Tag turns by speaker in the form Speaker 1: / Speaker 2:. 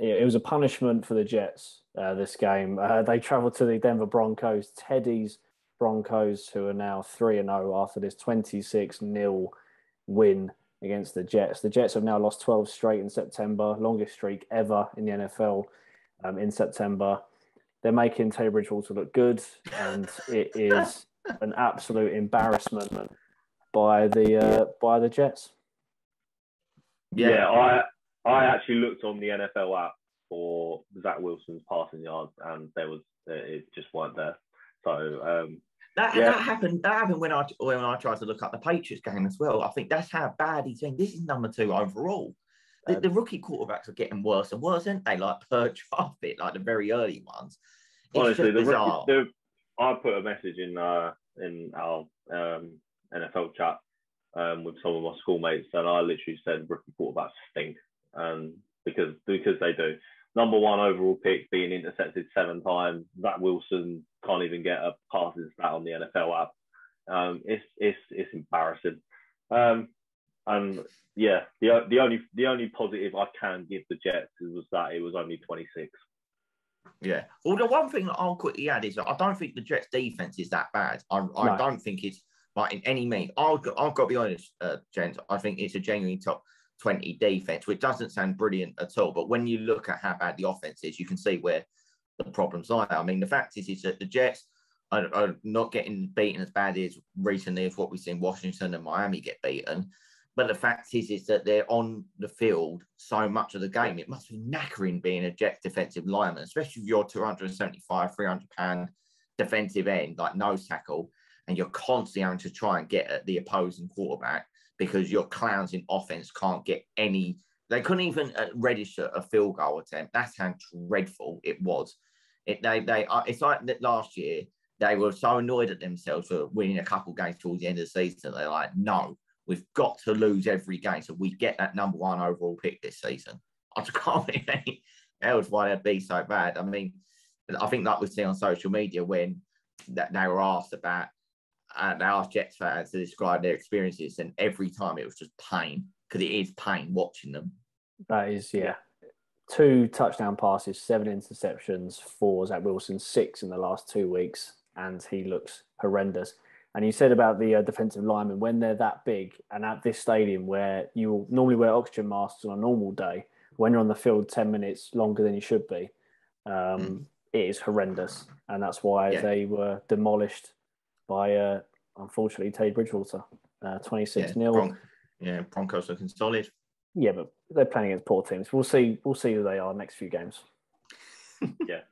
Speaker 1: it was a punishment for the Jets, this game. They travelled to the Denver Broncos, Teddy's Broncos, who are now 3-0 after this 26-0 win against the Jets. The Jets have now lost 12 straight in September, longest streak ever in the NFL in September. They're making Teddy Bridgewater look good, and it is an absolute embarrassment by the Jets.
Speaker 2: Yeah, I actually looked on the NFL app for Zach Wilson's passing yards, and it just weren't there. So
Speaker 3: that happened. That happened when I tried to look up the Patriots game as well. I think that's how bad he's been. This is number 2 overall. The rookie quarterbacks are getting worse and worse, aren't they? Like per draft pick, like the very early ones.
Speaker 2: Honestly, I put a message in our NFL chat with some of my schoolmates, and I literally said rookie quarterbacks stink, because they do. Number 1 overall pick being intercepted 7 times. Zach Wilson can't even get a passing stat on the NFL app. It's embarrassing. And yeah, the only positive I can give the Jets was that it was only 26.
Speaker 3: Yeah. Well, the one thing that I'll quickly add is that I don't think the Jets' defense is that bad. I don't think it's like in any means. I've got to be honest, gents. I think it's a genuinely top 20 defense, which doesn't sound brilliant at all. But when you look at how bad the offense is, you can see where the problems lie. I mean, the fact is that the Jets are not getting beaten as bad as recently as what we've seen Washington and Miami get beaten. But the fact is that they're on the field so much of the game. It must be knackering being a Jets defensive lineman, especially if you're 275, 300-pound defensive end, like nose tackle, and you're constantly having to try and get at the opposing quarterback because your clowns in offense can't get any. They couldn't even register a field goal attempt. That's how dreadful it was. It's like that last year, they were so annoyed at themselves for winning a couple games towards the end of the season. They're like, no. We've got to lose every game so we get that number 1 overall pick this season. I just can't believe anything else why they'd be so bad. I mean, I think like we've seen on social media when they were asked about, they asked Jets fans to describe their experiences, and every time it was just pain, because it is pain watching them.
Speaker 1: That is, yeah. 2 touchdown passes, 7 interceptions for Zach Wilson, 6 in the last 2 weeks, and he looks horrendous. And you said about the defensive linemen, when they're that big and at this stadium where you normally wear oxygen masks on a normal day, when you're on the field 10 minutes longer than you should be, it is horrendous. And that's why they were demolished by, unfortunately, Teddy Bridgewater, 26-0.
Speaker 3: Broncos looking solid.
Speaker 1: Yeah, but they're playing against poor teams. We'll see who they are next few games.
Speaker 2: Yeah.